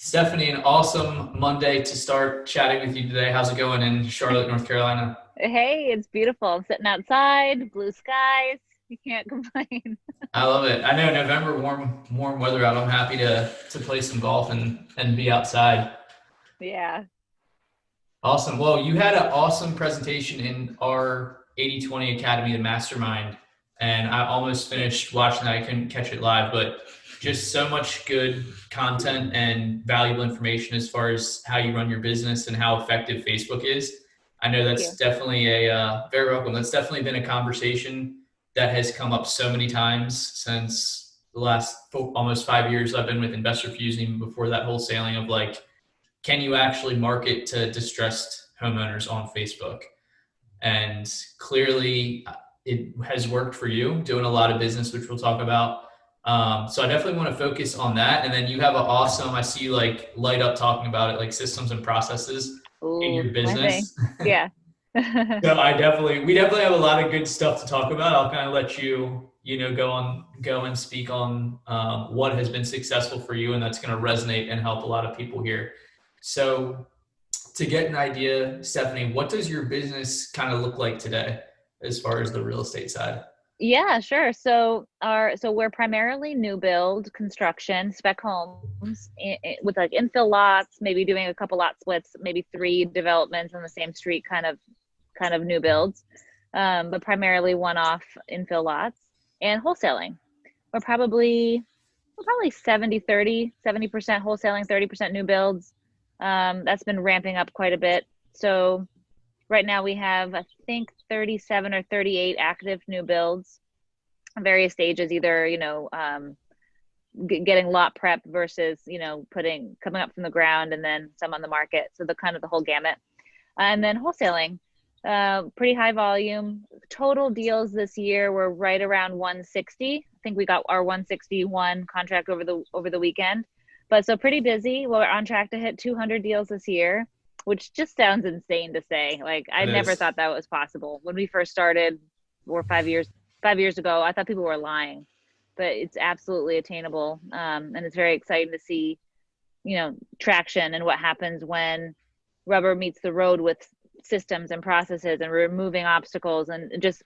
Stephanie, an awesome Monday to start chatting with you today. How's it going in Charlotte, North Carolina? Hey, it's beautiful. I'm sitting outside, blue skies. You can't complain. I love it. I know November, warm weather out. I'm happy to play some golf and be outside. Yeah. Awesome. Well, you had an awesome presentation in our 80/20 Academy, the Mastermind, and I almost finished watching that. I couldn't catch it live, but just so much good content and valuable information as far as how you run your business and how effective Facebook is. I know Thank that's you. definitely very welcome. That's definitely been a conversation that has come up so many times since the last almost 5 years I've been with InvestorFuse, even before that wholesaling of like, can you actually market to distressed homeowners on Facebook? And clearly it has worked for you doing a lot of business, which we'll talk about. So I definitely want to focus on that. And then you have an awesome, I see you like light up talking about it, like systems and processes in Ooh, your my thing. business. Yeah. So we definitely have a lot of good stuff to talk about. I'll kind of let you, go and speak on what has been successful for you, and that's going to resonate and help a lot of people here. So, to get an idea, Stephanie, what does your business kind of look like today, as far as the real estate side? Yeah, sure. So we're primarily new build construction, spec homes with like infill lots, maybe doing a couple lot splits, maybe three developments on the same street, kind of new builds. But primarily one-off infill lots and wholesaling. We're probably we're probably 70/30, 70% wholesaling, 30% new builds. That's been ramping up quite a bit. So right now we have, I think, 37 or 38 active new builds, various stages, either, getting lot prep versus, putting coming up from the ground and then some on the market. So the kind of the whole gamut. And then wholesaling, pretty high volume. Total deals this year were right around 160. I think we got our 161 contract over the weekend. But so pretty busy. We're on track to hit 200 deals this year, which just sounds insane to say. Like I It never is. thought that was possible. When we first started 4 or 5 years ago, I thought people were lying. But it's absolutely attainable. And it's very exciting to see, traction and what happens when rubber meets the road with systems and processes and removing obstacles and just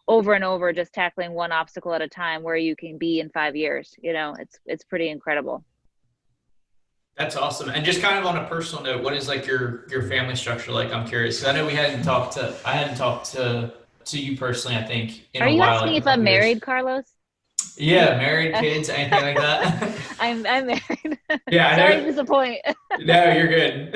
over and over, just tackling one obstacle at a time, where you can be in 5 years. It's pretty incredible. That's awesome. And just kind of on a personal note, what is like your family structure like? I'm curious. 'Cause I know I hadn't talked to you personally, I think, in Are a you while, asking like a if couple I'm years. married, Carlos? Yeah, married, kids, anything like that? I'm married. Yeah, I Sorry to know. disappoint. No, you're good.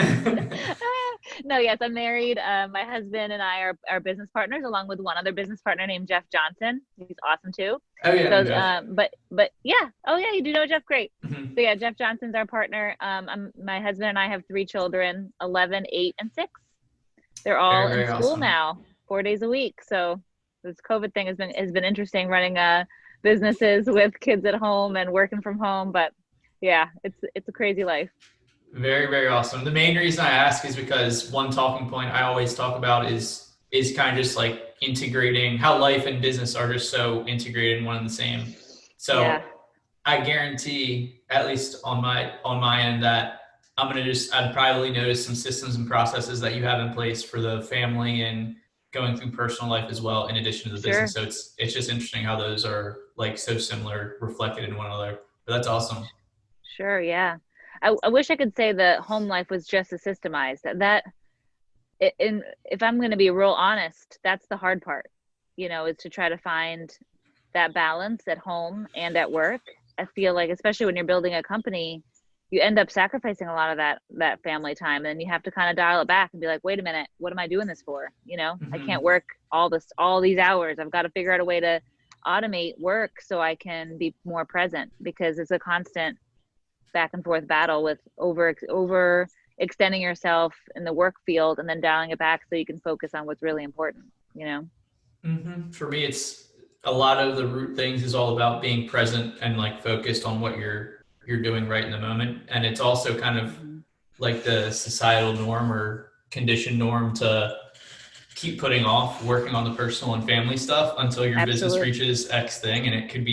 No, yes, I'm married. My husband and I are business partners, along with one other business partner named Jeff Johnson. He's awesome too. Oh yeah, I know So, Jeff. but yeah, oh yeah, you do know Jeff. Great. Mhm. So yeah, Jeff Johnson's our partner. My husband and I have three children, 11, 8, and 6. They're Very, all in very school awesome. now, 4 days a week. So this COVID thing has been interesting, running businesses with kids at home and working from home. But yeah, it's a crazy life. Very, very awesome. The main reason I ask is because one talking point I always talk about is kind of just like integrating how life and business are just so integrated in one and the same. Yeah, So I guarantee, at least on my end, that I'd probably notice some systems and processes that you have in place for the family and going through personal life as well, in addition to the business. sure. So it's just interesting how those are like so similar, reflected in one another. But that's awesome. Sure, yeah. I wish I could say that home life was just as systemized. In if I'm going to be real honest, that's the hard part. Is to try to find that balance at home and at work. I feel like, especially when you're building a company, you end up sacrificing a lot of that family time, and you have to kind of dial it back and be like, wait a minute, what am I doing this for? I can't Hmm. work all these hours. I've got to figure out a way to automate work so I can be more present, because it's a constant back and forth battle with over extending yourself in the work field and then dialing it back so you can focus on what's really important, you know? For me, it's a lot of the root things is all about being present and like focused on what you're doing right in the moment. And it's also kind of Mhm. like the societal norm or conditioned norm to keep putting off working on the personal and family stuff until your business Absolutely. reaches X thing, and it could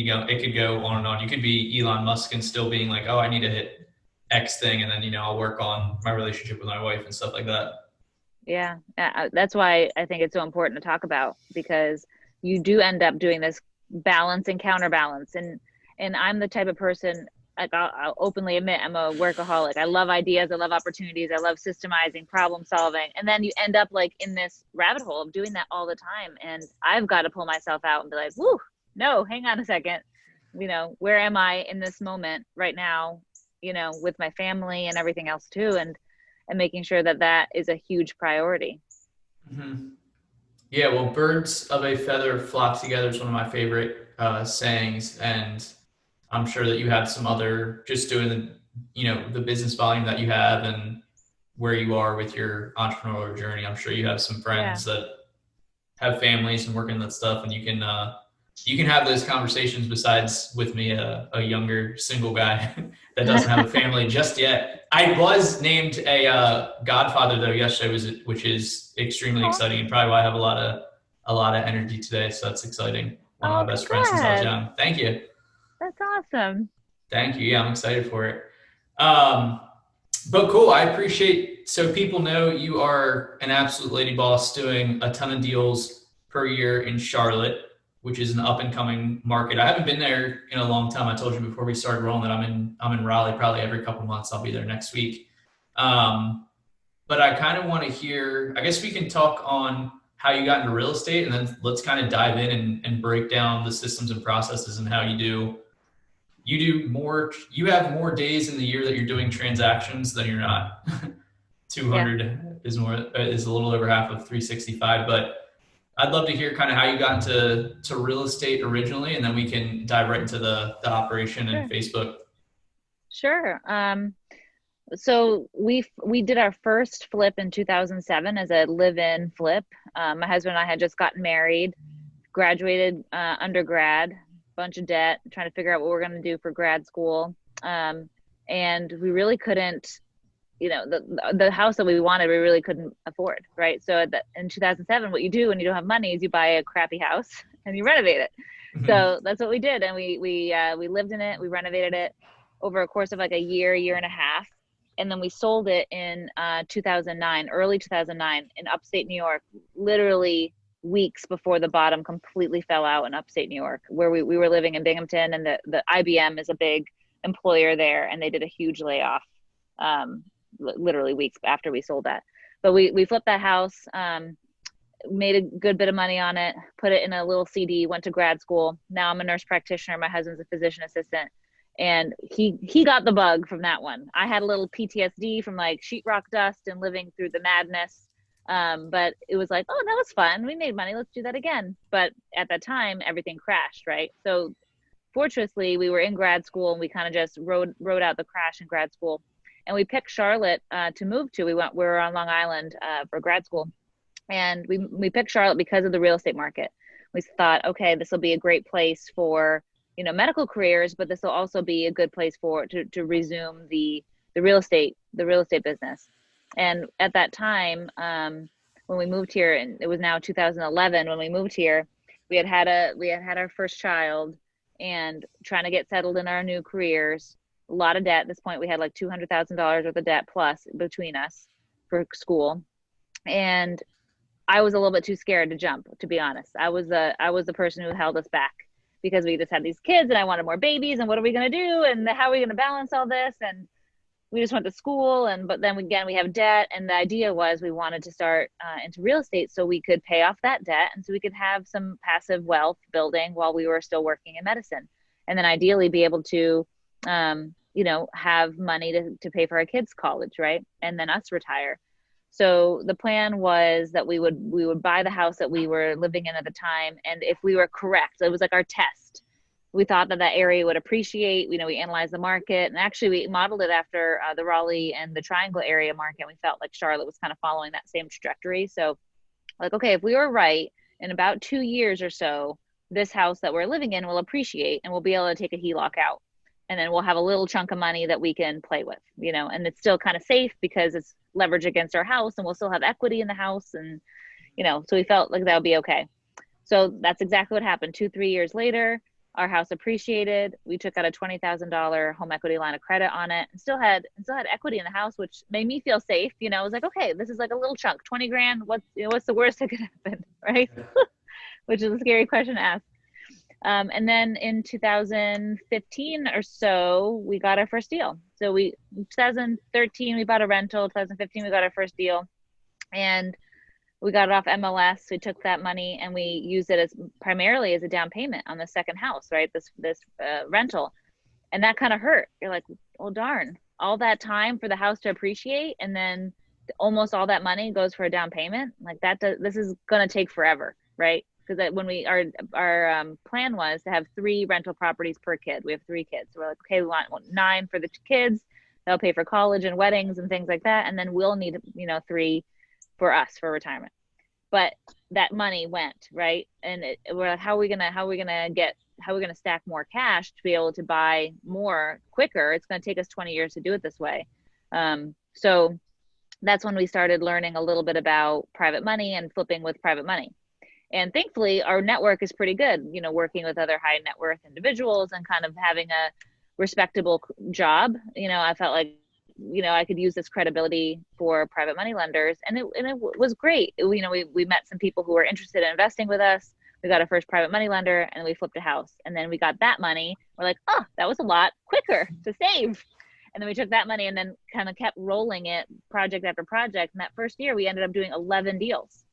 go on and on. You could be Elon Musk and still being like, oh, I need to hit X thing, and then, you know, I'll work on my relationship with my wife and stuff like that. Yeah, that's why I think it's so important to talk about, because you do end up doing this balance and counterbalance. And I'm the type of person, like I'll openly admit I'm a workaholic. I love ideas, I love opportunities, I love systemizing, problem solving. And then you end up like in this rabbit hole of doing that all the time. And I've got to pull myself out and be like, whoo, no, hang on a second. You know, where am I in this moment right now, you know, with my family and everything else too. And making sure that that is a huge priority. Hmm. Yeah, well, birds of a feather flock together is one of my favorite sayings, and I'm sure that you have some other, just doing the, you know, the business volume that you have and where you are with your entrepreneurial journey. I'm sure you have some Yeah. friends that have families and working that stuff, and you can have those conversations besides with me, a younger single guy that doesn't have a family just yet. I was named a godfather though yesterday, which is extremely Oh, exciting, and probably why I have a lot of energy today. So that's exciting. One of oh, my best friends since I was congrats. young. Thank you. That's awesome. Thank you. Yeah, I'm excited for it. Um, but cool. I appreciate, so people know you are an absolute lady boss doing a ton of deals per year in Charlotte, which is an up and coming market. I haven't been there in a long time. I told you before we started rolling that I'm in Raleigh probably every couple months. I'll be there next week. Um, but I kind of want to hear, I guess we can talk on how you got into real estate, and then let's kind of dive in and break down the systems and processes and how you have more days in the year that you're doing transactions than you're not. Yeah. 200 is a little over half of 365, but I'd love to hear kind of how you got into real estate originally, and then we can dive right into the operation and Sure. Facebook. Sure. So we did our first flip in 2007 as a live-in flip. My husband and I had just gotten married, graduated undergrad, bunch of debt, trying to figure out what we're going to do for grad school. And we really couldn't, you know, the house that we wanted, we really couldn't afford, right? So in 2007, what you do when you don't have money is you buy a crappy house and you renovate it. Mhm. So that's what we did, and we lived in it. We renovated it over a course of like a year and a half, and then we sold it in 2009, early 2009, in upstate New York, literally weeks before the bottom completely fell out in upstate New York, where we were living in Binghamton, and the IBM is a big employer there, and they did a huge layoff, literally weeks after we sold that. But we flipped that house. Made a good bit of money on it, put it in a little CD, went to grad school. Now I'm a nurse practitioner. My husband's a physician assistant. And he got the bug from that one. I had a little PTSD from like sheetrock dust and living through the madness. But it was like, oh, that was fun. We made money. Let's do that again. But at that time, everything crashed, right? So fortunately, we were in grad school and we kind of just rode out the crash in grad school. And we picked Charlotte to move to. We were on Long Island for grad school, and we picked Charlotte because of the real estate market. We thought, okay, this will be a great place for, you know, medical careers, but this will also be a good place for to resume the real estate business. And at that time, when we moved here, and it was now 2011 when we moved here, we had had our first child, and trying to get settled in our new careers. A lot of debt at this point. We had like $200,000 worth of debt plus between us for school, and I was a little bit too scared to jump, to be honest. I was the person who held us back because we just had these kids and I wanted more babies, and what are we going to do, and how are we going to balance all this? And we just went to school, and but then again we have debt, and the idea was we wanted to start into real estate so we could pay off that debt and so we could have some passive wealth building while we were still working in medicine, and then ideally be able to you know, have money to pay for our kids college, right, and then us retire. So the plan was that we would buy the house that we were living in at the time, and if we were correct, it was like our test. We thought that that area would appreciate. You know, we analyzed the market, and actually we modeled it after the Raleigh and the Triangle area market. We felt like Charlotte was kind of following that same trajectory. So, like, okay, if we were right, in about 2 years or so, this house that we're living in will appreciate, and we'll be able to take a HELOC out, and then we'll have a little chunk of money that we can play with, you know, and it's still kind of safe because it's leverage against our house, and we'll still have equity in the house, and you know, so we felt like that would be okay. So that's exactly what happened. 2, 3 years later, Our house appreciated. We took out a $20,000 home equity line of credit on it, and still had equity in the house, which made me feel safe. I was like, okay, this is like a little chunk, 20 grand. What's the worst that could happen, right? Which is a scary question to ask. And then in 2015 or so, we got our first deal. So 2013, we bought a rental. 2015, we got our first deal, and we got it off MLS. We took that money and we used it primarily as a down payment on the second house, right? This rental, and that kind of hurt. You're like, well, darn, all that time for the house to appreciate, and then almost all that money goes for a down payment. Like this is gonna take forever, right? Because when our plan was to have 3 rental properties per kid. We have 3 kids, so we're like, okay, we want 9 for the kids. They'll pay for college and weddings and things like that, and then we'll need 3 for us for retirement. But that money went, right, and we're like, how are we gonna stack more cash to be able to buy more quicker? It's going to take us 20 years to do it this way. So that's when we started learning a little bit about private money and flipping with private money. And thankfully, our network is pretty good, working with other high net worth individuals and kind of having a respectable job. I felt like, I could use this credibility for private money lenders. And it was great. We met some people who were interested in investing with us. We got our first private money lender, and we flipped a house. And then we got that money. We're like, oh, that was a lot quicker to save. And then we took that money and then kind of kept rolling it project after project. And that first year, we ended up doing 11 deals.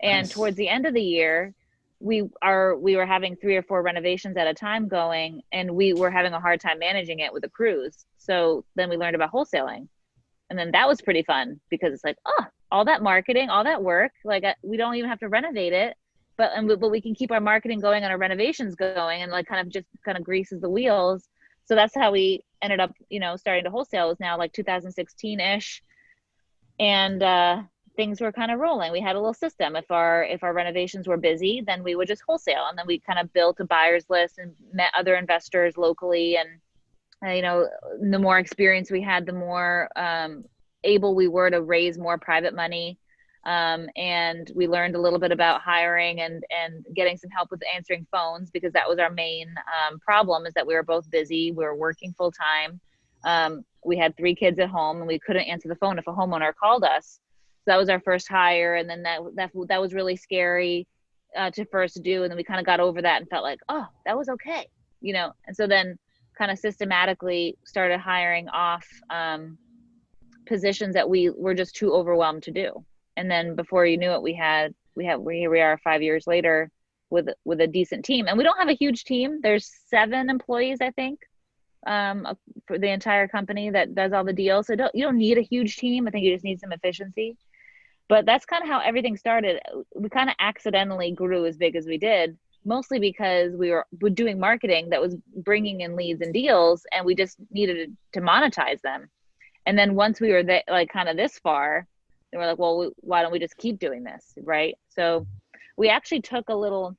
And towards the end of the year, we were having 3 or 4 renovations at a time going, and we were having a hard time managing it with the crews. So then we learned about wholesaling, and then that was pretty fun because it's like, oh, all that marketing, all that work, like we don't even have to renovate it, but we can keep our marketing going and our renovations going, and like kind of greases the wheels. So that's how we ended up, starting to wholesale. It was now like 2016-ish, and things were kind of rolling. We had a little system. If our renovations were busy, then we would just wholesale. And then we kind of built a buyer's list and met other investors locally. And, the more experience we had, the more able we were to raise more private money. And we learned a little bit about hiring and getting some help with answering phones, because that was our main problem, is that we were both busy. We were working full time. We had 3 kids at home, and we couldn't answer the phone if a homeowner called us. So that was our first hire. And then that was really scary to first do. And then we kind of got over that and felt like, oh, that was okay. And so then kind of systematically started hiring off positions that we were just too overwhelmed to do. And then before you knew it, here we are 5 years later with a decent team. And we don't have a huge team. There's 7 employees, I think, for the entire company that does all the deals. So you don't need a huge team. I think you just need some efficiency. But that's kind of how everything started. We kind of accidentally grew as big as we did, mostly because we were doing marketing that was bringing in leads and deals, and we just needed to monetize them. And then once we were kind of this far, then we're like, well, why don't we just keep doing this, right? So we actually took a little,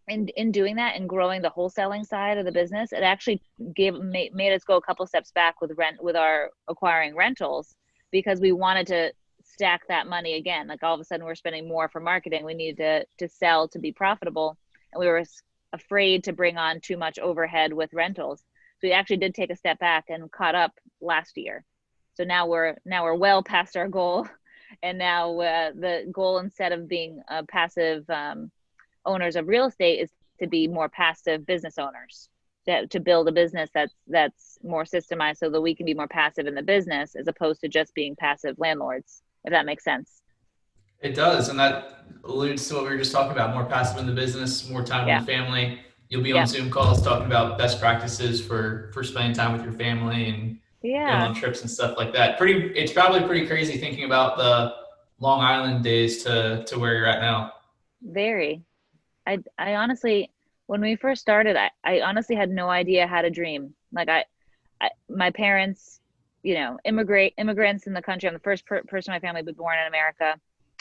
in doing that and growing the wholesaling side of the business, it actually made us go a couple steps back with our acquiring rentals, because we wanted to stack that money again. Like all of a sudden we're spending more for marketing. We needed to sell to be profitable, and we were afraid to bring on too much overhead with rentals. So we actually did take a step back and caught up last year. So now we're well past our goal, and now the goal, instead of being passive owners of real estate, is to be more passive business owners, to build a business that's more systemized, so that we can be more passive in the business as opposed to just being passive landlords, if that makes sense. It does. And that alludes to what we were just talking about: more passive in the business, more time with the family. You'll be on Zoom calls talking about best practices for spending time with your family and going on trips and stuff like that. It's probably pretty crazy thinking about the Long Island days to where you're at now. Very. I honestly, when we first started, I honestly had no idea how to dream. Like my parents, immigrants in the country. I'm the first person in my family to be born in America.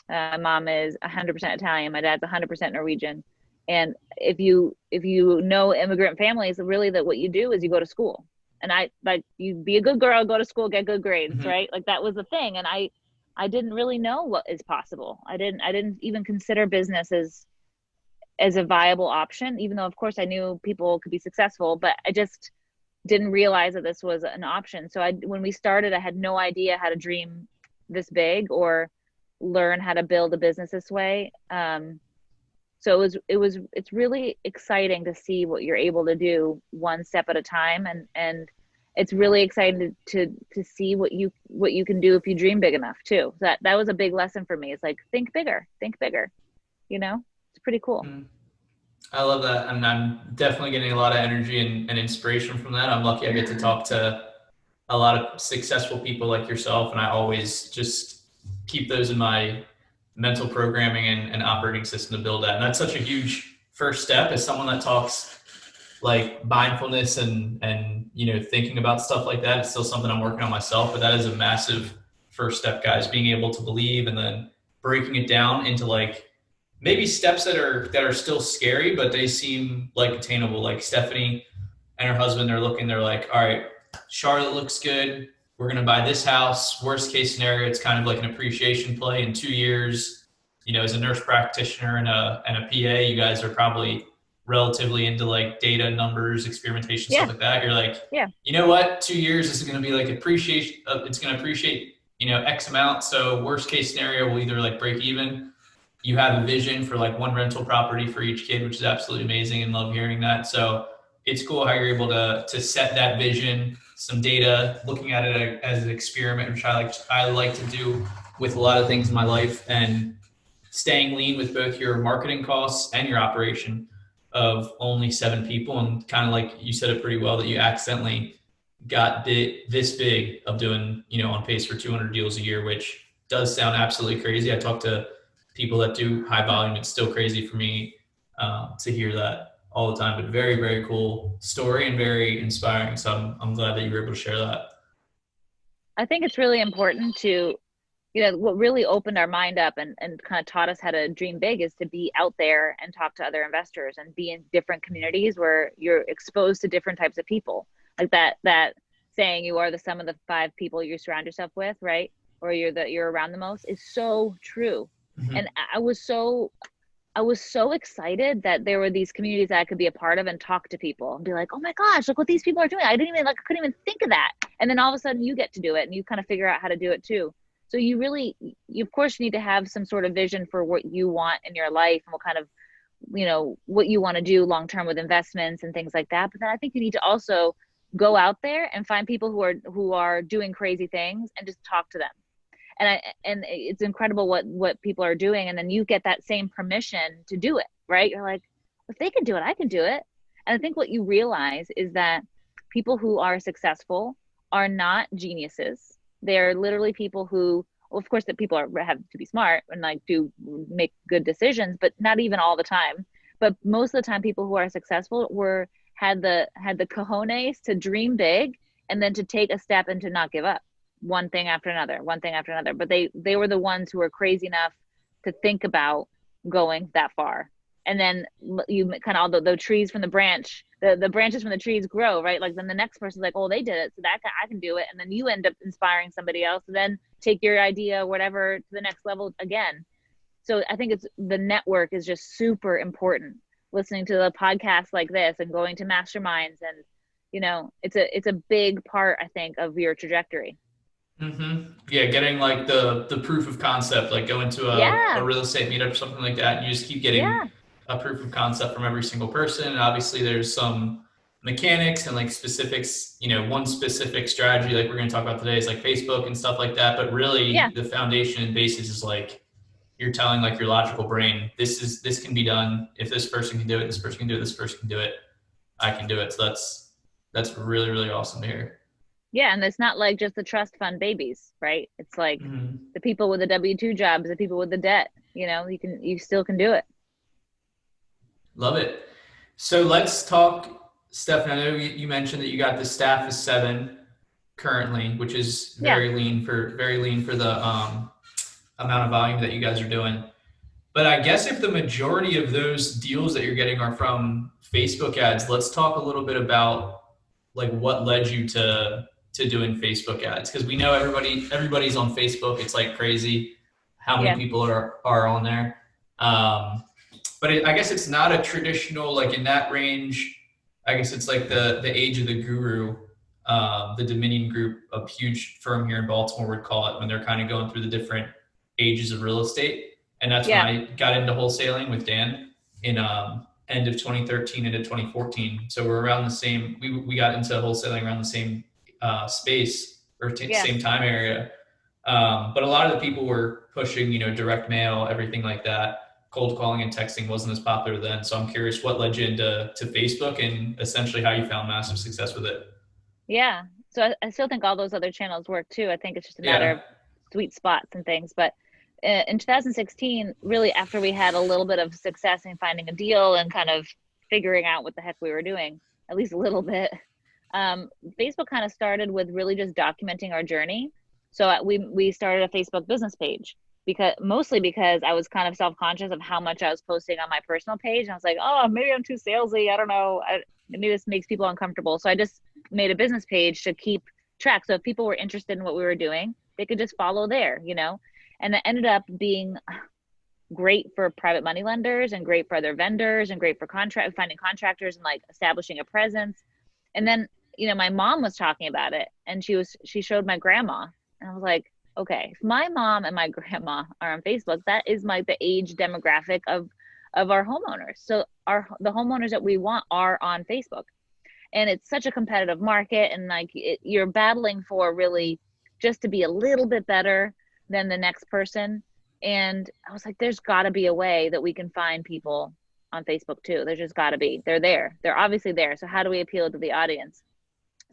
My mom is 100% Italian. My dad's 100% Norwegian. And if you know immigrant families, really that what you do is you go to school. And you be a good girl, go to school, get good grades, right? Like that was the thing. And I didn't really know what is possible. I didn't even consider business as a viable option, even though of course I knew people could be successful, but I just didn't realize that this was an option. So when we started, I had no idea how to dream this big or learn how to build a business this way. So it's really exciting to see what you're able to do one step at a time. And it's really exciting to see what you can do if you dream big enough too. That was a big lesson for me. It's like, think bigger, it's pretty cool. I love that. And I'm definitely getting a lot of energy and inspiration from that. I'm lucky I get to talk to a lot of successful people like yourself. And I always just keep those in my mental programming and operating system to build that. And that's such a huge first step as someone that talks like mindfulness and thinking about stuff like that. It's still something I'm working on myself, but that is a massive first step, guys, being able to believe and then breaking it down into like maybe steps that are still scary, but they seem like attainable. Like Stephanie and her husband, they're like, all right, Charlotte looks good. We're going to buy this house. Worst case scenario, it's kind of like an appreciation play in 2 years. As a nurse practitioner and a PA, you guys are probably relatively into like data, numbers, experimentation, stuff like that. You're like, you know what? 2 years, this is going to be like appreciation. It's going to appreciate, X amount. So worst case scenario, we'll either like break even. You have a vision for like one rental property for each kid, which is absolutely amazing, and love hearing that. So it's cool how you're able to set that vision, some data, looking at it as an experiment, which I like to do with a lot of things in my life, and staying lean with both your marketing costs and your operation of only 7 people. And kind of like you said it pretty well, that you accidentally got this big of doing, on pace for 200 deals a year, which does sound absolutely crazy. I talk to people that do high volume. It's still crazy for me to hear that all the time, but very, very cool story and very inspiring. So I'm glad that you were able to share that. I think it's really important to, what really opened our mind up and kind of taught us how to dream big is to be out there and talk to other investors and be in different communities where you're exposed to different types of people. Like that saying, you are the sum of the 5 people you surround yourself with, right? Or you're around the most, is so true. Mm-hmm. And I was so excited that there were these communities that I could be a part of and talk to people and be like, oh my gosh, look what these people are doing. I couldn't even think of that. And then all of a sudden you get to do it and you kind of figure out how to do it too. So you of course need to have some sort of vision for what you want in your life and what kind of, what you want to do long-term with investments and things like that. But then I think you need to also go out there and find people who are doing crazy things and just talk to them. And it's incredible what people are doing. And then you get that same permission to do it, right? You're like, if they can do it, I can do it. And I think what you realize is that people who are successful are not geniuses. They're literally people who, well, of course, that people have to be smart and like do make good decisions, but not even all the time. But most of the time, people who are successful had the cojones to dream big and then to take a step and to not give up. One thing after another. But they were the ones who were crazy enough to think about going that far. And then you kind of, all the trees from the branches from the trees grow, right? Like then the next person's like, oh, they did it, so that I can do it. And then you end up inspiring somebody else, and then take your idea, whatever, to the next level again. So I think the network is just super important. Listening to the podcasts like this and going to masterminds, and it's a big part, I think, of your trajectory. Mm-hmm. Yeah, getting like the proof of concept, like going to a real estate meetup or something like that, and you just keep getting a proof of concept from every single person. And obviously there's some mechanics and like specifics, one specific strategy like we're going to talk about today is like Facebook and stuff like that. But really the foundation and basis is like, you're telling like your logical brain, this can be done. If this person can do it, this person can do it, this person can do it, I can do it. So that's really, really awesome to hear. Yeah, and it's not like just the trust fund babies, right? It's like the people with the W-2 jobs, the people with the debt, you still can do it. Love it. So let's talk, Stephanie. I know you mentioned that you got the staff of 7 currently, which is very lean for the amount of volume that you guys are doing. But I guess if the majority of those deals that you're getting are from Facebook ads, let's talk a little bit about like what led you to doing Facebook ads, because we know everybody's on Facebook. It's like crazy how many people are on there. But I guess it's not a traditional, like in that range. I guess it's like the age of the guru, the Dominion Group, a huge firm here in Baltimore would call it, when they're kind of going through the different ages of real estate. And that's when Yeah. I got into wholesaling with Dan in end of 2013 into 2014. So we're around the same. We got into wholesaling around the same space or Yeah. same time area. But a lot of the people were pushing, direct mail, everything like that. Cold calling and texting wasn't as popular then. So I'm curious what led you into Facebook and essentially how you found massive success with it. Yeah. So I still think all those other channels work too. I think it's just a matter Yeah. of sweet spots and things. But in 2016, really after we had a little bit of success in finding a deal and kind of figuring out what the heck we were doing, at least a little bit, Facebook kind of started with really just documenting our journey. So we started a Facebook business page because I was kind of self-conscious of how much I was posting on my personal page. And I was like, oh, maybe I'm too salesy. I don't know. Maybe this makes people uncomfortable. So I just made a business page to keep track. So if people were interested in what we were doing, they could just follow there. And that ended up being great for private money lenders and great for other vendors and great for finding contractors and like establishing a presence. And then, my mom was talking about it and she showed my grandma and I was like, okay, if my mom and my grandma are on Facebook, that is the age demographic of our homeowners. So the homeowners that we want are on Facebook. And it's such a competitive market and like you're battling for really just to be a little bit better than the next person. And I was like, there's got to be a way that we can find people on Facebook too. There's just got to be. They're there. They're obviously there. So how do we appeal to the audience?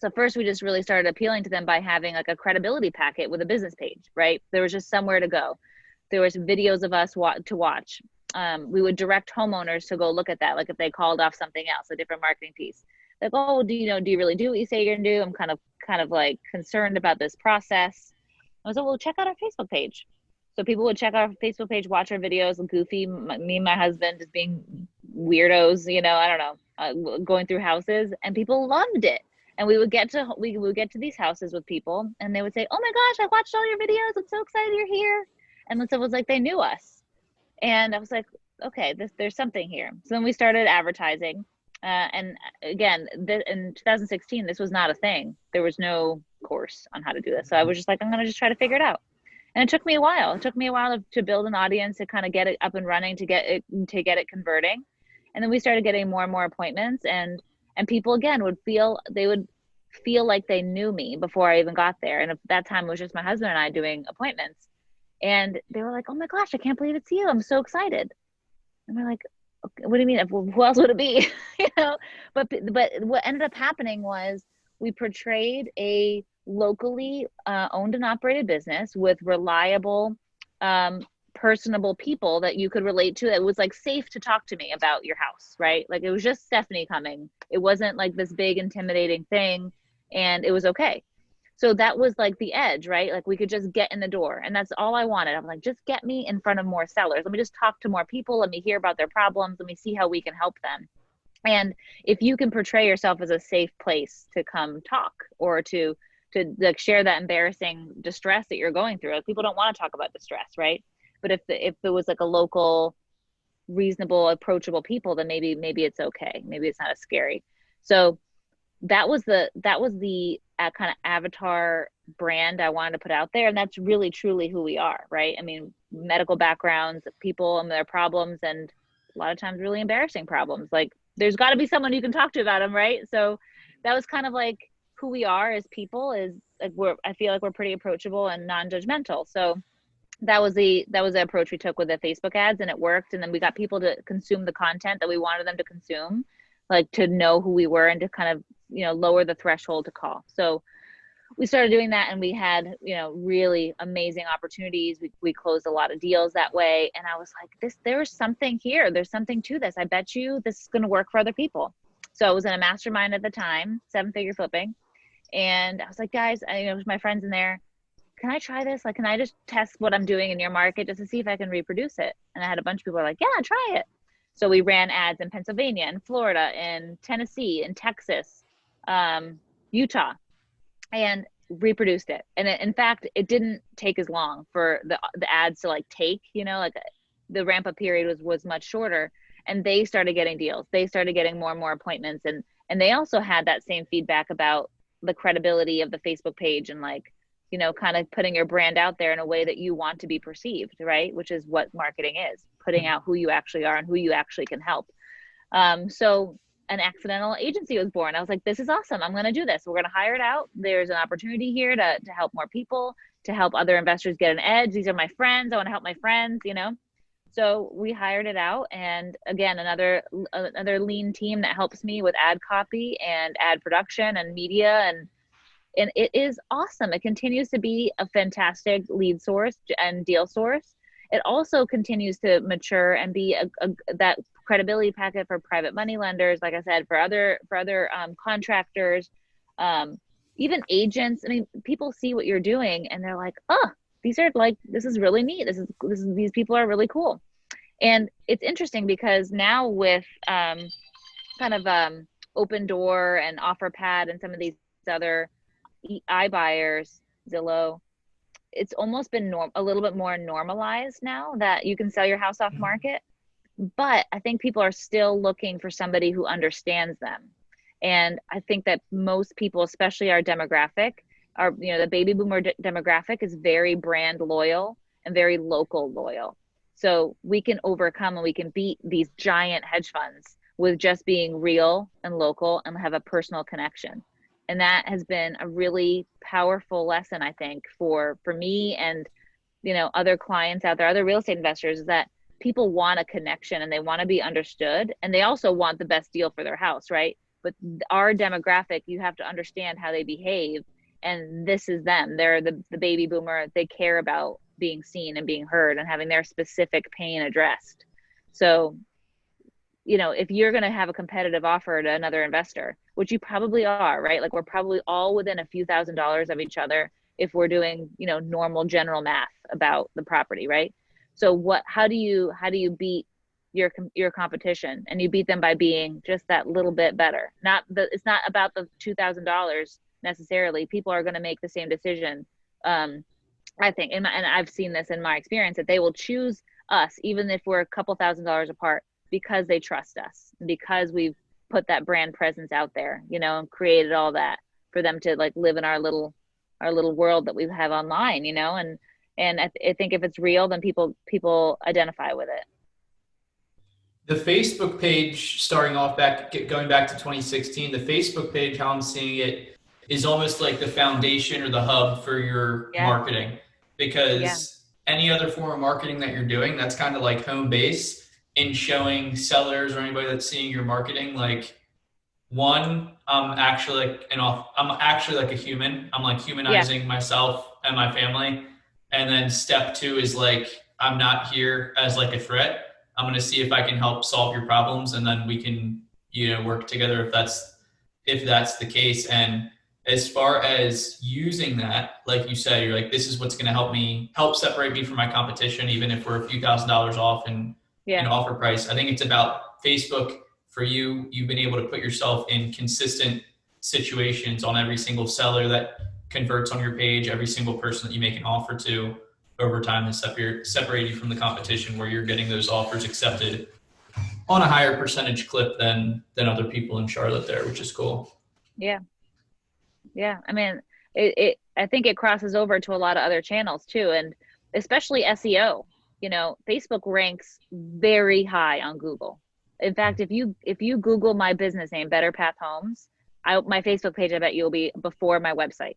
So first we just really started appealing to them by having like a credibility packet with a business page, right? There was just somewhere to go. There was videos of us to watch. We would direct homeowners to go look at that. Like if they called off something else, a different marketing piece. Like, oh, do you really do what you say you're gonna do? I'm kind of like concerned about this process. I was like, well, check out our Facebook page. So people would check our Facebook page, watch our videos, goofy, me and my husband just being weirdos, I don't know, going through houses, and people loved it. And we would get to these houses with people and they would say, oh my gosh, I watched all your videos. I'm so excited you're here. And it was like they knew us. And I was like, okay, there's something here. So then we started advertising. And again, in 2016, this was not a thing. There was no course on how to do this. So I was just like, I'm going to just try to figure it out. And it took me a while. It took me a while to build an audience, to kind of get it up and running, to get it converting. And then we started getting more and more appointments and people again would feel like they knew me before I even got there. And at that time it was just my husband and I doing appointments. And they were like, oh my gosh, I can't believe it's you. I'm so excited. And we're like, okay, what do you mean? Who else would it be? But what ended up happening was we portrayed a locally owned and operated business with reliable, personable people that you could relate to. It was like safe to talk to me about your house, right? Like it was just Stephanie coming. It wasn't like this big intimidating thing, and it was okay. So that was like the edge, right? Like we could just get in the door, and that's all I wanted. I'm like, just get me in front of more sellers. Let me just talk to more people. Let me hear about their problems. Let me see how we can help them. And if you can portray yourself as a safe place to come talk or to like share that embarrassing distress that you're going through, like people don't want to talk about distress, right? But if it was like a local, reasonable, approachable people, then maybe it's okay. Maybe it's not as scary. So that was the kind of avatar brand I wanted to put out there, and that's really truly who we are, right? I mean, medical backgrounds, people and their problems, and a lot of times really embarrassing problems. Like there's got to be someone you can talk to about them, right? So that was kind of like who we are as people. Is like I feel like we're pretty approachable and non-judgmental. So that was the approach we took with the Facebook ads, and it worked. And then we got people to consume the content that we wanted them to consume, like to know who we were and to kind of, lower the threshold to call. So we started doing that, and we had, really amazing opportunities. We closed a lot of deals that way. And I was like, there's something here. There's something to this. I bet you this is going to work for other people. So I was in a mastermind at the time, 7-figure flipping. And I was like, guys, my friends in there, can I try this? Like, can I just test what I'm doing in your market just to see if I can reproduce it? And I had a bunch of people like, yeah, try it. So we ran ads in Pennsylvania, in Florida, in Tennessee, in Texas, Utah, and reproduced it. And in fact, it didn't take as long for the ads to like take, like the ramp up period was much shorter. and they started getting deals. They started getting more and more appointments, and they also had that same feedback about the credibility of the Facebook page, and like, you know, kind of putting your brand out there in a way that you want to be perceived, right? Which is what marketing is, putting out who you actually are and who you actually can help. So an accidental agency was born. I was like, this is awesome. I'm going to do this. We're going to hire it out. There's an opportunity here to help more people, to help other investors get an edge. These are my friends. I want to help my friends, you know? So we hired it out. And again, another lean team that helps me with ad copy and ad production and media. And it is awesome. It continues to be a fantastic lead source and deal source. It also continues to mature and be that credibility packet for private money lenders, like I said, for other contractors, even agents. I mean, people see what you're doing and they're like, oh, these are like, this is really neat. These people are really cool. And it's interesting because now with Open Door and OfferPad and some of these other iBuyers, Zillow, it's almost been a little bit more normalized now that you can sell your house off market. But I think people are still looking for somebody who understands them. And I think that most people, especially our demographic, the baby boomer demographic is very brand loyal and very local loyal. So we can overcome and we can beat these giant hedge funds with just being real and local and have a personal connection. And that has been a really powerful lesson, I think, for me and, you know, other clients out there, other real estate investors, is that people want a connection and they want to be understood. And they also want the best deal for their house, right? But our demographic, you have to understand how they behave. And this is them. They're the baby boomer. They care about being seen and being heard and having their specific pain addressed. So, you know, if you're going to have a competitive offer to another investor, which you probably are, right? Like we're probably all within a few $1,000s of each other if we're doing, you know, normal general math about the property, right? So how do you beat your competition? And you beat them by being just that little bit better. It's not about the $2,000 necessarily. People are going to make the same decision. I think, and I've seen this in my experience, that they will choose us even if we're a couple $1,000s apart, because they trust us, because we've put that brand presence out there, you know, and created all that for them to like live in our little world that we have online, you know, and I think if it's real, then people identify with it. The Facebook page, going back to 2016, the Facebook page, how I'm seeing it, is almost like the foundation or the hub for your marketing, because any other form of marketing that you're doing, that's kind of like home base in showing sellers or anybody that's seeing your marketing. Like, one, I'm actually like a human. I'm like humanizing myself and my family. And then step two is like, I'm not here as like a threat. I'm going to see if I can help solve your problems. And then we can, you know, work together if that's the case. And as far as using that, like you said, you're like, this is what's going to help separate me from my competition, even if we're a few $1,000s off in offer price. I think it's about Facebook. For you, you've been able to put yourself in consistent situations on every single seller that converts on your page, every single person that you make an offer to over time, and separate you from the competition, where you're getting those offers accepted on a higher percentage clip than other people in Charlotte there, which is cool. Yeah. I mean, I think it crosses over to a lot of other channels too. And especially SEO, you know, Facebook ranks very high on Google. In fact, if you Google my business name, Better Path Homes, my Facebook page, I bet you will be before my website.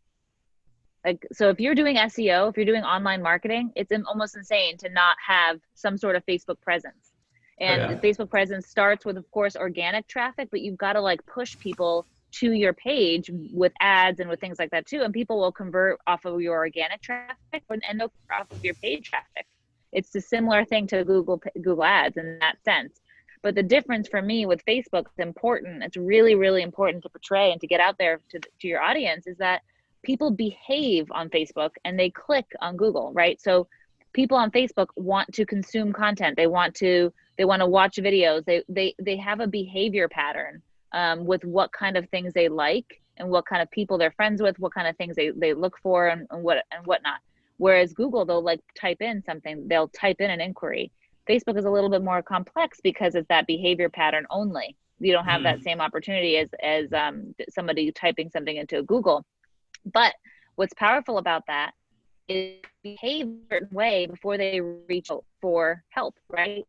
Like, so if you're doing SEO, if you're doing online marketing, it's almost insane to not have some sort of Facebook presence. And Facebook presence starts with, of course, organic traffic, but you've got to like push people to your page with ads and with things like that too. And people will convert off of your organic traffic and they'll convert off of your paid traffic. It's a similar thing to Google ads in that sense. But the difference for me with Facebook, it's important. It's really, really important to portray and to get out there to your audience, is that people behave on Facebook and they click on Google, right? So people on Facebook want to consume content. They want to watch videos. They have a behavior pattern with what kind of things they like and what kind of people they're friends with, what kind of things they look for and whatnot. Whereas Google, they'll like type in something, they'll type in an inquiry. Facebook is a little bit more complex because it's that behavior pattern only. You don't have that Mhm. same opportunity as somebody typing something into Google. But what's powerful about that is behave a certain way before they reach out for help, right?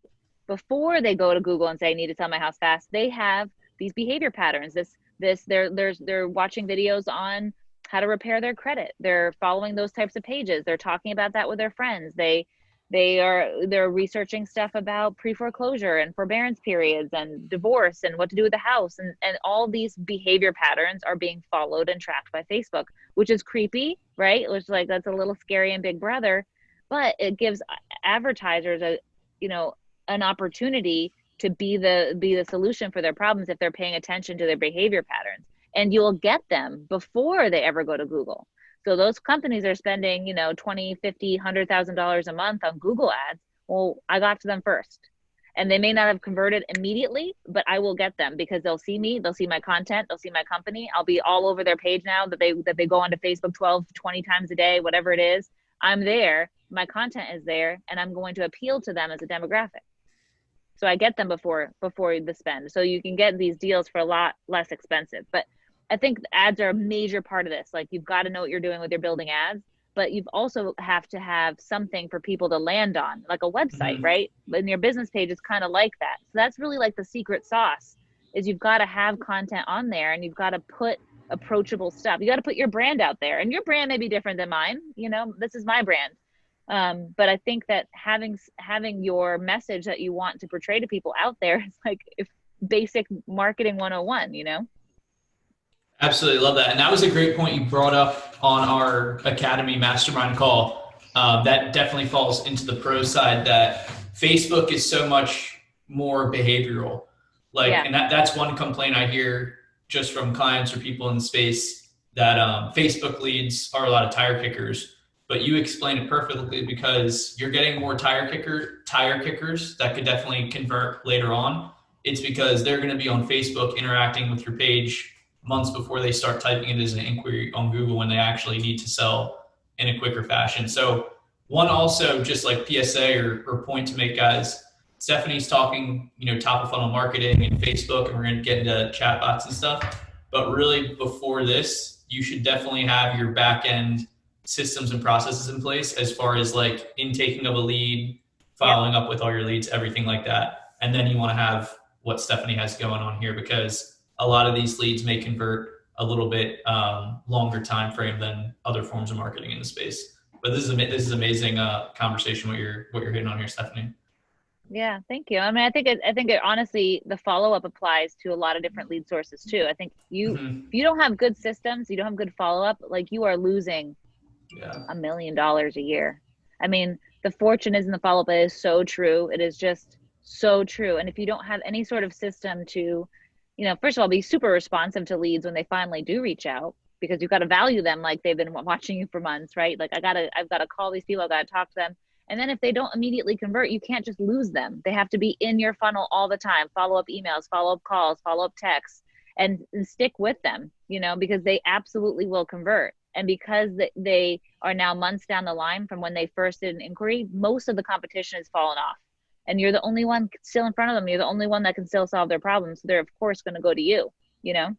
Before they go to Google and say, I need to sell my house fast, they have these behavior patterns. They're watching videos on how to repair their credit. They're following those types of pages. They're talking about that with their friends. They're researching stuff about pre-foreclosure and forbearance periods and divorce and what to do with the house, and all these behavior patterns are being followed and tracked by Facebook, which is creepy, right? Which, like, that's a little scary and big brother, but it gives advertisers a, you know, an opportunity to be the solution for their problems if they're paying attention to their behavior patterns, and you'll get them before they ever go to Google. So those companies are spending, 20, 50, $100,000 a month on Google ads. Well, I got to them first. And they may not have converted immediately, but I will get them because they'll see me, they'll see my content, they'll see my company. I'll be all over their page now that they go onto Facebook 12, 20 times a day, whatever it is. I'm there, my content is there, and I'm going to appeal to them as a demographic. So I get them before the spend. So you can get these deals for a lot less expensive. But I think ads are a major part of this. Like, you've got to know what you're doing with your building ads, but you've also have to have something for people to land on, like a website, Mhm. right? And your business page is kind of like that. So that's really like the secret sauce, is you've got to have content on there, and you've got to put approachable stuff. You got to put your brand out there, and your brand may be different than mine. This is my brand. But I think that having your message that you want to portray to people out there is like, if basic marketing 101, Absolutely love that. And that was a great point you brought up on our Academy Mastermind call. That definitely falls into the pro side, that Facebook is so much more behavioral. Like, Yeah. and that's one complaint I hear just from clients or people in the space, that Facebook leads are a lot of tire kickers. But you explained it perfectly, because you're getting more tire kickers that could definitely convert later on. It's because they're going to be on Facebook interacting with your page months before they start typing it as an inquiry on Google, when they actually need to sell in a quicker fashion. So one, also, just like PSA or point to make, guys, Stephanie's talking, top of funnel marketing and Facebook, and we're going to get into chatbots and stuff. But really, before this, you should definitely have your back end systems and processes in place, as far as like intaking of a lead, Yep. following up with all your leads, everything like that. And then you want to have what Stephanie has going on here, because a lot of these leads may convert a little bit longer time frame than other forms of marketing in the space. But this is amazing conversation what you're hitting on here, Stephanie. Yeah, thank you. I mean, I think it honestly, the follow-up applies to a lot of different lead sources too. I think Mm-hmm. if you don't have good systems, you don't have good follow-up, like, you are losing Yeah. $1 million a year. I mean, the fortune is in the follow-up. It is so true. It is just so true. And if you don't have any sort of system to, first of all, be super responsive to leads when they finally do reach out, because you've got to value them like they've been watching you for months, right? Like, I've got to call these people, I've got to talk to them. And then if they don't immediately convert, you can't just lose them. They have to be in your funnel all the time, follow-up emails, follow-up calls, follow-up texts, and stick with them, because they absolutely will convert. And because they are now months down the line from when they first did an inquiry, most of the competition has fallen off. And you're the only one still in front of them. You're the only one that can still solve their problems. So they're, of course, going to go to you, you know?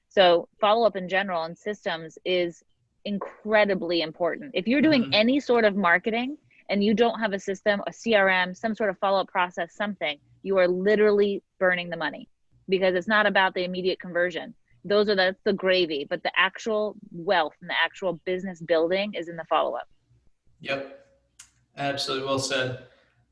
So follow up in general and systems is incredibly important. If you're doing Mm-hmm. any sort of marketing and you don't have a system, a CRM, some sort of follow up process, something, you are literally burning the money, because it's not about the immediate conversion. That's the gravy, but the actual wealth and the actual business building is in the follow up. Yep. Absolutely well said.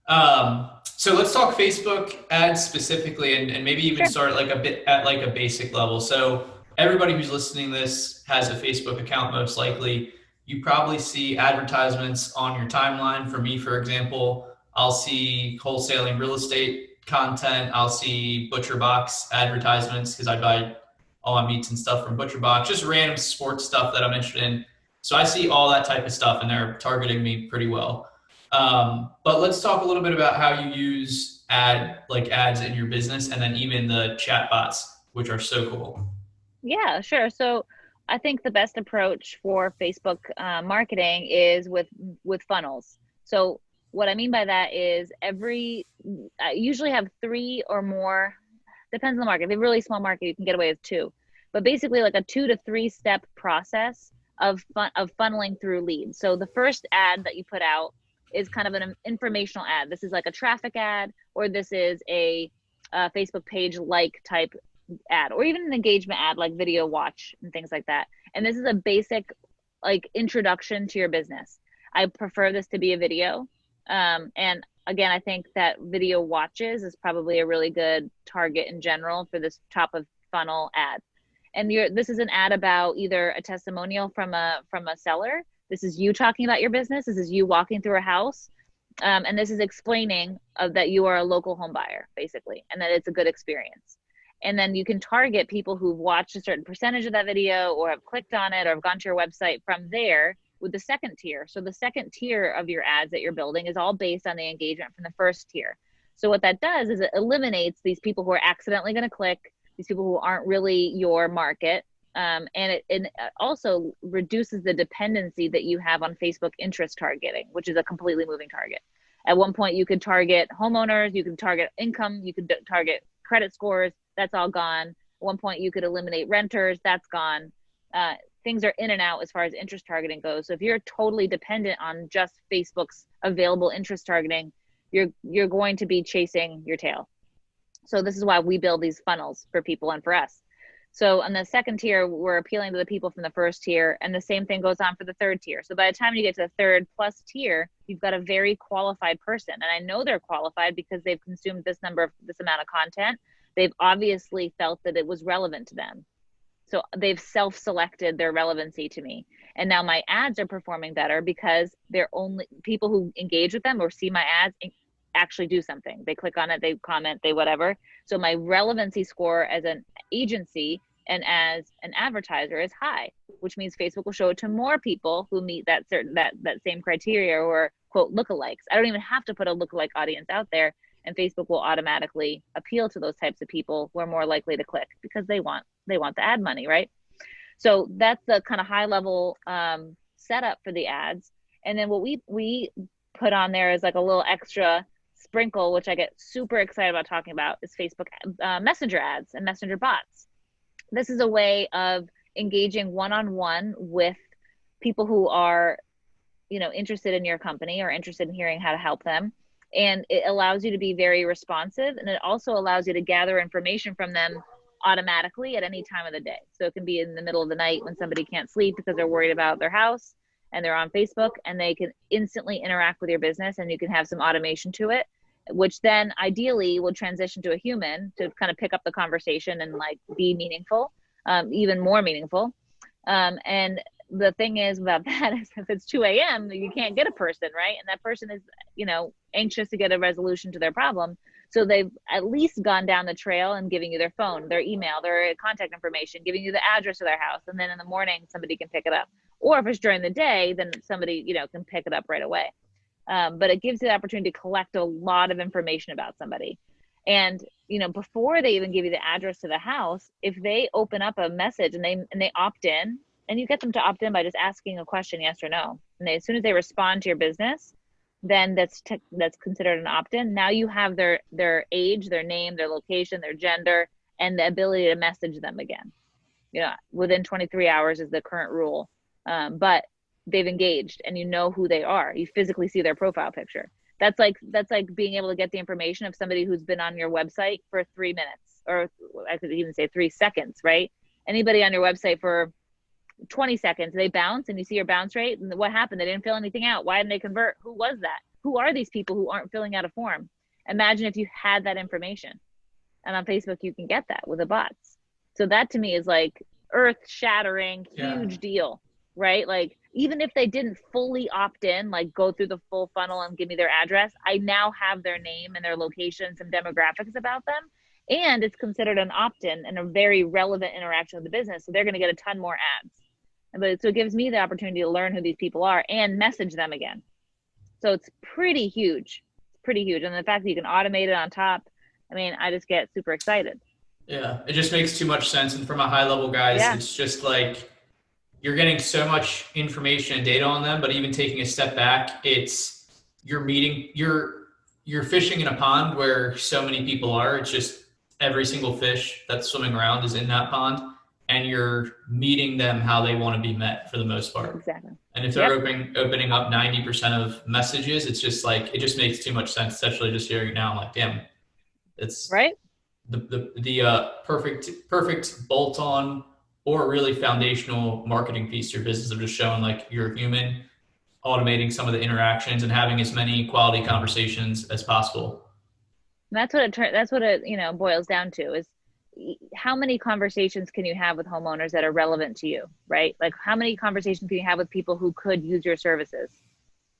So let's talk Facebook ads specifically, and maybe even Sure. start like a bit at like a basic level. So everybody who's listening to this has a Facebook account, most likely. You probably see advertisements on your timeline. For me, for example, I'll see wholesaling real estate content. I'll see Butcher Box advertisements, because I buy all my meats and stuff from Butcher Box, just random sports stuff that I'm interested in. So I see all that type of stuff, and they're targeting me pretty well. But let's talk a little bit about how you use ads in your business, and then even the chat bots, which are so cool. Yeah, sure. So I think the best approach for Facebook marketing is with funnels. So what I mean by that is I usually have 3 or more, depends on the market. If you have a really small market, you can get away with 2. But basically like a 2 to 3 step process of funneling through leads. So the first ad that you put out is kind of an informational ad. This is like a traffic ad, or this is a Facebook page like type ad, or even an engagement ad like video watch and things like that. And this is a basic like introduction to your business. I prefer this to be a video. And again, I think that video watches is probably a really good target in general for this top of funnel ad. And this is an ad about either a testimonial from a seller. This is you talking about your business. This is you walking through a house. And this is explaining that you are a local home buyer, basically, and that it's a good experience. And then you can target people who've watched a certain percentage of that video or have clicked on it or have gone to your website from there with the second tier. So the second tier of your ads that you're building is all based on the engagement from the first tier. So what that does is it eliminates these people who are accidentally going to click, these people who aren't really your market. And it also reduces the dependency that you have on Facebook interest targeting, which is a completely moving target. At one point, you could target homeowners, you could target income, you could target credit scores. That's all gone. At one point, you could eliminate renters. That's gone. Things are in and out as far as interest targeting goes. So if you're totally dependent on just Facebook's available interest targeting, you're going to be chasing your tail. So this is why we build these funnels for people and for us. So on the second tier, we're appealing to the people from the first tier, and the same thing goes on for the third tier. So by the time you get to the third plus tier, you've got a very qualified person. And I know they're qualified because they've consumed this amount of content. They've obviously felt that it was relevant to them. So they've self-selected their relevancy to me. And now my ads are performing better because they're only people who engage with them or see my ads actually do something. They click on it, they comment, they whatever. So my relevancy score as an agency and as an advertiser is high, which means Facebook will show it to more people who meet that same criteria or quote lookalikes. I don't even have to put a lookalike audience out there, and Facebook will automatically appeal to those types of people who are more likely to click because they want the ad money, right? So that's the kind of high level setup for the ads. And then what we put on there is like a little extra sprinkle, which I get super excited about talking about, is Facebook Messenger ads and Messenger bots. This is a way of engaging one-on-one with people who are, interested in your company or interested in hearing how to help them. And it allows you to be very responsive, and it also allows you to gather information from them automatically at any time of the day. So it can be in the middle of the night when somebody can't sleep because they're worried about their house and they're on Facebook, and they can instantly interact with your business, and you can have some automation to it, which then ideally will transition to a human to kind of pick up the conversation and like be meaningful, even more meaningful. And the thing is about that is if it's 2 a.m., you can't get a person, right? And that person is, anxious to get a resolution to their problem. So they've at least gone down the trail and giving you their phone, their email, their contact information, giving you the address of their house. And then in the morning, somebody can pick it up. Or if it's during the day, then somebody, can pick it up right away. But it gives you the opportunity to collect a lot of information about somebody. And, before they even give you the address to the house, if they open up a message and they opt in, and you get them to opt in by just asking a question, yes or no. And as soon as they respond to your business, then that's considered an opt-in. Now you have their age, their name, their location, their gender, and the ability to message them again. Within 23 hours is the current rule. But they've engaged and you know who they are. You physically see their profile picture. That's like being able to get the information of somebody who's been on your website for 3 minutes, or I could even say 3 seconds, right? Anybody on your website for 20 seconds, they bounce and you see your bounce rate. And what happened? They didn't fill anything out. Why didn't they convert? Who was that? Who are these people who aren't filling out a form? Imagine if you had that information. And on Facebook, you can get that with the bots. So that to me is like earth shattering, huge deal, right? Like even if they didn't fully opt in, like go through the full funnel and give me their address, I now have their name and their location, some demographics about them. And it's considered an opt-in and a very relevant interaction with the business. So they're going to get a ton more ads. So it gives me the opportunity to learn who these people are and message them again. So it's pretty huge. It's pretty huge. And the fact that you can automate it on top, I just get super excited. Yeah, it just makes too much sense. And from a high level, guys, it's just like you're getting so much information and data on them, but even taking a step back, it's you're fishing in a pond where so many people are. It's just every single fish that's swimming around is in that pond, and you're meeting them how they want to be met for the most part. Exactly. And if they're Yep. opening up 90% of messages, it's just like, it just makes too much sense. Especially just hearing it now, I'm like, damn, it's Right. the perfect bolt on or really foundational marketing piece to your business of just showing like you're human, automating some of the interactions and having as many quality conversations as possible. And that's what it, you know, boils down to is how many conversations can you have with homeowners that are relevant to you, right? Like how many conversations can you have with people who could use your services?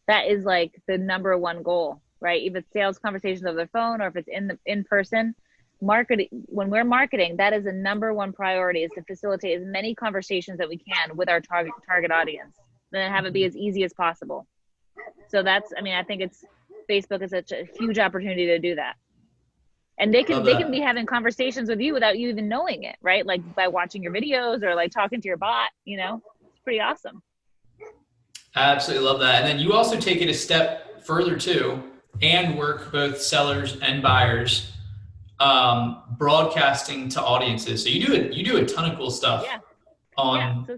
That is like the number one goal, right? If it's sales conversations over the phone or if it's in person, marketing, when we're marketing, that is the number one priority, is to facilitate as many conversations that we can with our target audience, then have it be as easy as possible. So that's, I mean, I think Facebook is such a huge opportunity to do that. And they can be having conversations with you without you even knowing it, right? Like by watching your videos or like talking to your bot, you know, it's pretty awesome. I absolutely love that. And then you also take it a step further too, and work both sellers and buyers, broadcasting to audiences. So you do a ton of cool stuff Yeah. on So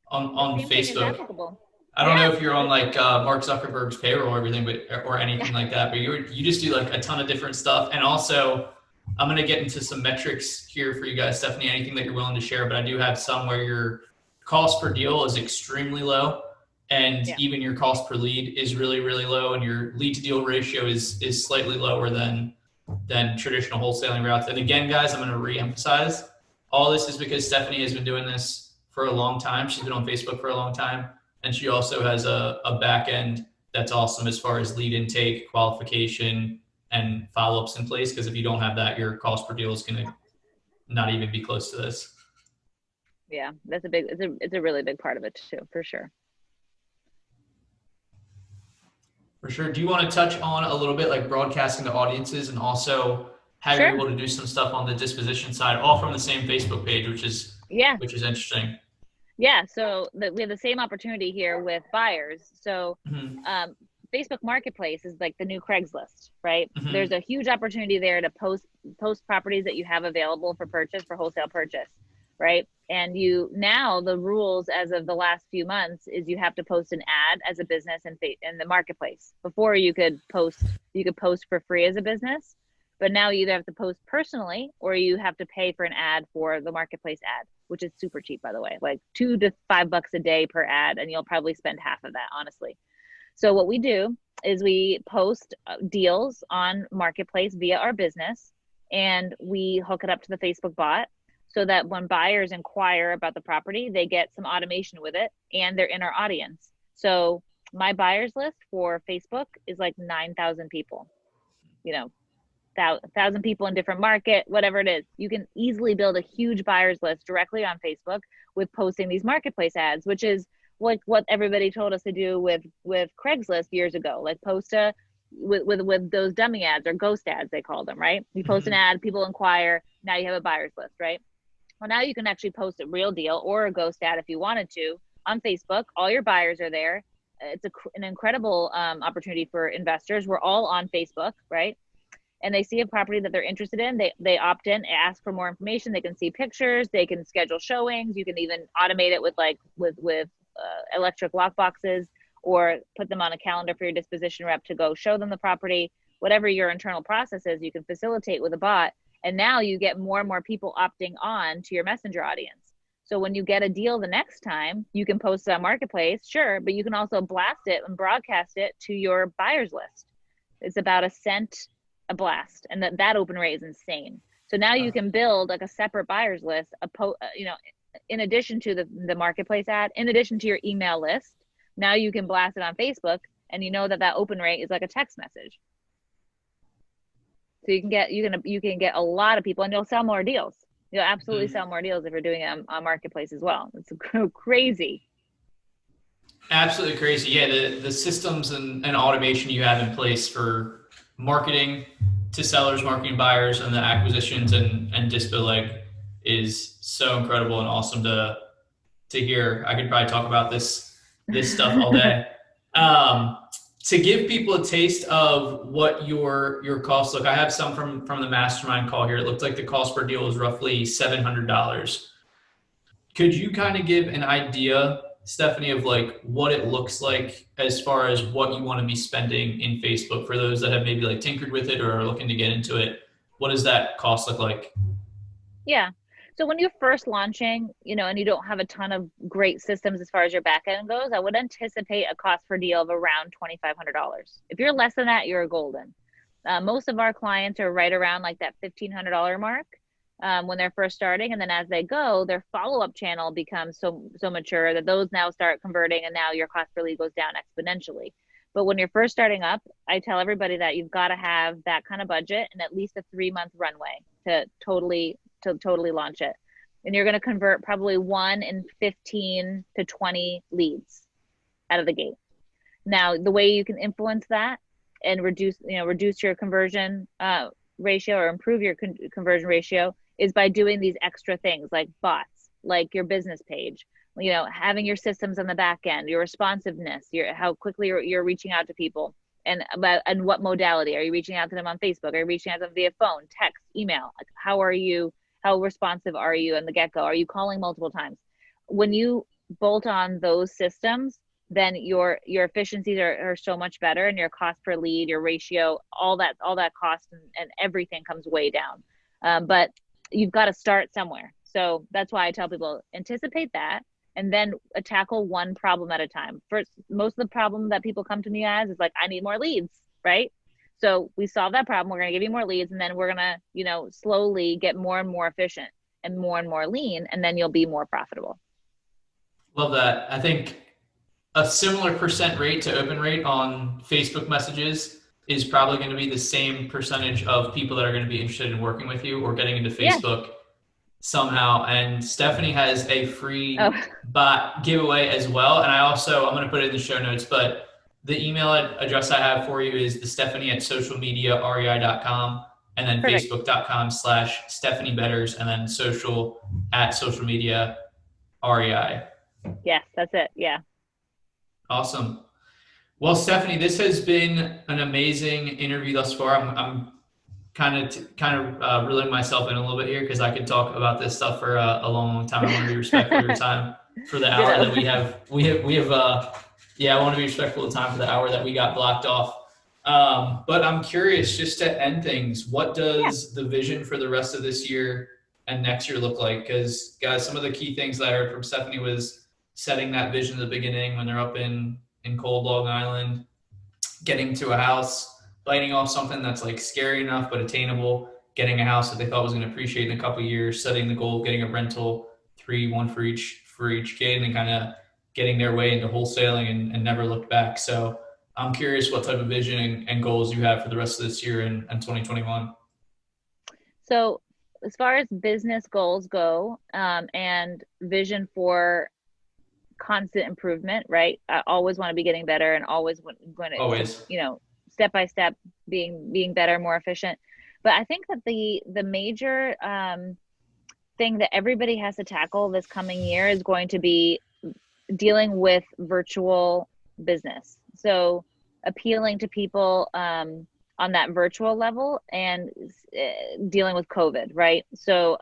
on same thing is Facebook. applicable. I don't know if you're on like Mark Zuckerberg's payroll or everything, but or anything like that. But you just do like a ton of different stuff. And also, I'm gonna get into some metrics here for you guys, Stephanie. Anything that you're willing to share, but I do have some where your cost per deal is extremely low, and even your cost per lead is really really low, and your lead to deal ratio is slightly lower than traditional wholesaling routes. And again, guys, I'm gonna reemphasize all this is because Stephanie has been doing this for a long time. She's been on Facebook for a long time. And she also has a back end that's awesome as far as lead intake, qualification, and follow-ups in place. Because if you don't have that, your cost per deal is going to not even be close to this. Yeah, that's it's a really big part of it too, for sure. For sure. Do you want to touch on a little bit like broadcasting to audiences, and also how you're able to do some stuff on the disposition side, all from the same Facebook page, which is interesting. Yeah, so we have the same opportunity here with buyers. So Facebook Marketplace is like the new Craigslist, right? There's a huge opportunity there to post properties that you have available for purchase, for wholesale purchase, right? And now the rules as of the last few months is you have to post an ad as a business in the marketplace. Before you could post for free as a business, but now you either have to post personally or you have to pay for an ad for the marketplace ad, which is super cheap, by the way, like $2 to $5 a day per ad. And you'll probably spend half of that, honestly. So what we do is we post deals on marketplace via our business, and we hook it up to the Facebook bot so that when buyers inquire about the property, they get some automation with it and they're in our audience. So my buyers list for Facebook is like 9,000 people, 1,000 people in different market, whatever it is. You can easily build a huge buyers list directly on Facebook with posting these marketplace ads, which is like what everybody told us to do with Craigslist years ago. Like post with those dummy ads or ghost ads, they call them, right? You post an ad, people inquire, now you have a buyers list, right? Well, now you can actually post a real deal or a ghost ad if you wanted to on Facebook. All your buyers are there. It's an incredible opportunity for investors. We're all on Facebook, right? And they see a property that they're interested in, they opt in, ask for more information. They can see pictures, they can schedule showings. You can even automate it with electric lock boxes, or put them on a calendar for your disposition rep to go show them the property. Whatever your internal process is, you can facilitate with a bot. And now you get more and more people opting on to your messenger audience. So when you get a deal the next time, you can post it on Marketplace, sure, but you can also blast it and broadcast it to your buyers list. It's about $0.01 a blast, and that open rate is insane. So now you can build like a separate buyers list, in addition to the marketplace ad, in addition to your email list. Now you can blast it on Facebook, and you know that open rate is like a text message. So you can get a lot of people, and you'll sell more deals. You'll absolutely sell more deals if you're doing it on marketplace as well. It's crazy. Absolutely crazy. Yeah, the systems and automation you have in place for marketing to sellers, marketing buyers, and the acquisitions and dispo leg is so incredible and awesome to hear. I could probably talk about this stuff all day. to give people a taste of what your costs look, I have some from the mastermind call here. It looked like the cost per deal was roughly $700. Could you kind of give an idea, Stephanie, of like what it looks like as far as what you want to be spending in Facebook for those that have maybe like tinkered with it or are looking to get into it? What does that cost look like? Yeah. So when you're first launching, and you don't have a ton of great systems as far as your back end goes, I would anticipate a cost per deal of around $2,500. If you're less than that, you're golden. Most of our clients are right around like that $1,500 mark when they're first starting, and then as they go, their follow-up channel becomes so mature that those now start converting, and now your cost per lead goes down exponentially. But when you're first starting up, I tell everybody that you've got to have that kind of budget and at least a 3-month runway to totally launch it. And you're going to convert probably 1 in 15 to 20 leads out of the gate. Now, the way you can influence that and reduce your conversion ratio or improve your conversion ratio is by doing these extra things like bots, like your business page, having your systems on the back end, your responsiveness, how quickly you're reaching out to people, and what modality. Are you reaching out to them on Facebook? Are you reaching out to them via phone, text, email? Like, how responsive are you in the get-go? Are you calling multiple times? When you bolt on those systems, then your efficiencies are so much better, and your cost per lead, your ratio, all that cost and everything comes way down. But you've got to start somewhere. So that's why I tell people, anticipate that and then tackle one problem at a time. First, most of the problem that people come to me as is like, I need more leads, right? So we solve that problem. We're going to give you more leads, and then we're going to, slowly get more and more efficient and more lean, and then you'll be more profitable. Love that. I think a similar percent rate to open rate on Facebook messages is probably going to be the same percentage of people that are going to be interested in working with you or getting into Facebook somehow. And Stephanie has a free bot giveaway as well. And I'm going to put it in the show notes, but the email address I have for you is the Stephanie@socialmediarei.com, and then Facebook.com/Stephanie Betters, and then social@socialmediarei. Yes, that's it. Yeah. Awesome. Well, Stephanie, this has been an amazing interview thus far. I'm kind of reeling myself in a little bit here because I could talk about this stuff for a long time. I want to be respectful of your time for the hour that we have. I want to be respectful of time for the hour that we got blocked off. But I'm curious, just to end things, what does the vision for the rest of this year and next year look like? Because, guys, some of the key things that I heard from Stephanie was setting that vision at the beginning when they're up in cold Long Island, getting to a house, biting off something that's like scary enough but attainable, getting a house that they thought was going to appreciate in a couple of years, setting the goal of getting a rental, 1 for each kid, and kind of getting their way into wholesaling and never looked back. So I'm curious what type of vision and goals you have for the rest of this year and 2021. So as far as business goals go, and vision for constant improvement, right? I always want to be getting better and always going to, step by step being better, more efficient. But I think that the major thing that everybody has to tackle this coming year is going to be dealing with virtual business. So appealing to people on that virtual level and dealing with COVID, right? So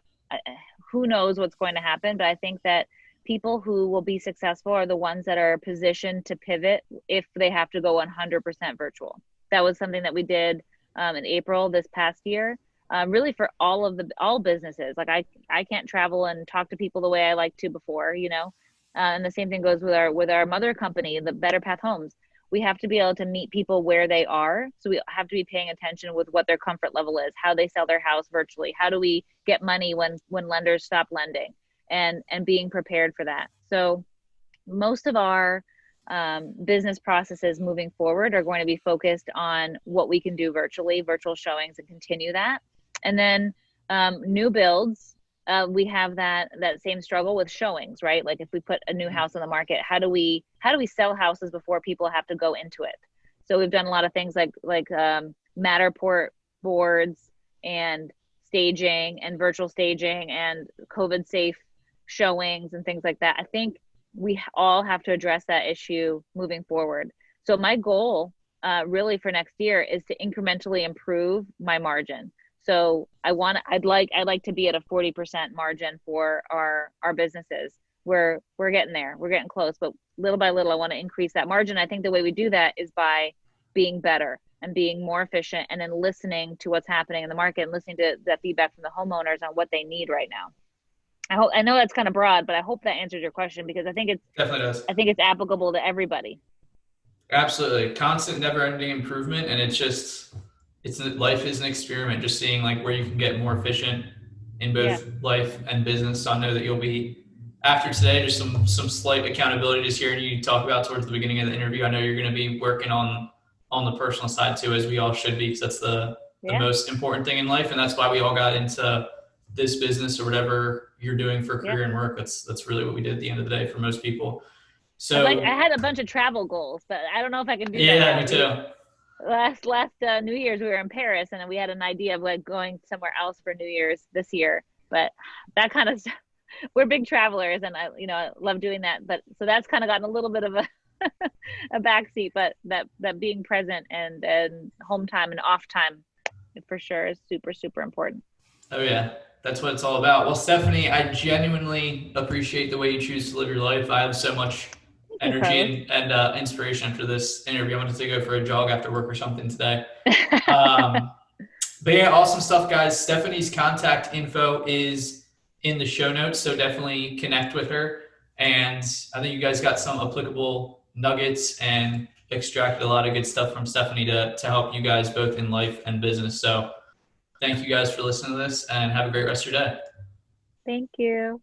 who knows what's going to happen, but I think that people who will be successful are the ones that are positioned to pivot if they have to go 100% virtual. That was something that we did in April this past year, really for all businesses. Like I can't travel and talk to people the way I like to before, and the same thing goes with our mother company, the Better Path Homes. We have to be able to meet people where they are. So we have to be paying attention with what their comfort level is, how they sell their house virtually. How do we get money when lenders stop lending, and being prepared for that. So most of our business processes moving forward are going to be focused on what we can do virtually, virtual showings, and continue that. And then new builds, we have that same struggle with showings, right? Like if we put a new house on the market, how do we sell houses before people have to go into it? So we've done a lot of things like Matterport boards and staging and virtual staging and COVID safe showings and things like that. I think we all have to address that issue moving forward. So my goal really for next year is to incrementally improve my margin. So I'd like to be at a 40% margin for our businesses. We're getting there. We're getting close, but little by little, I want to increase that margin. I think the way we do that is by being better and being more efficient, and then listening to what's happening in the market and listening to that feedback from the homeowners on what they need right now. I know that's kind of broad, but I hope that answers your question, because Definitely does. I think it's applicable to everybody. Absolutely. Constant, never ending improvement. And life is an experiment, just seeing like where you can get more efficient in Yeah. both life and business. So I know that you'll be, after today, just some slight accountability, just hearing you talk about towards the beginning of the interview. I know you're going to be working on the personal side too, as we all should be, because that's the Yeah. most important thing in life. And that's why we all got into this business or whatever you're doing for Yeah. career and work. That's really what we did at the end of the day for most people. I So had a bunch of travel goals, but I don't know if I can do that yeah, now. me too. Last New Year's we were in Paris, and we had an idea of like going somewhere else for New Year's this year. But that kind of stuff, we're big travelers, and I love doing that. But so that's kind of gotten a little bit of a a backseat. But that being present and home time and off time for sure is super, super important. Oh yeah, that's what it's all about. Well, Stephanie, I genuinely appreciate the way you choose to live your life. I have so much Thank you, Carlos. energy and inspiration after this interview. I'm going to go for a jog after work or something today. Um, but yeah, awesome stuff, guys. Stephanie's contact info is in the show notes, so definitely connect with her. And I think you guys got some applicable nuggets and extracted a lot of good stuff from Stephanie to help you guys both in life and business. So thank you guys for listening to this, and have a great rest of your day. Thank you.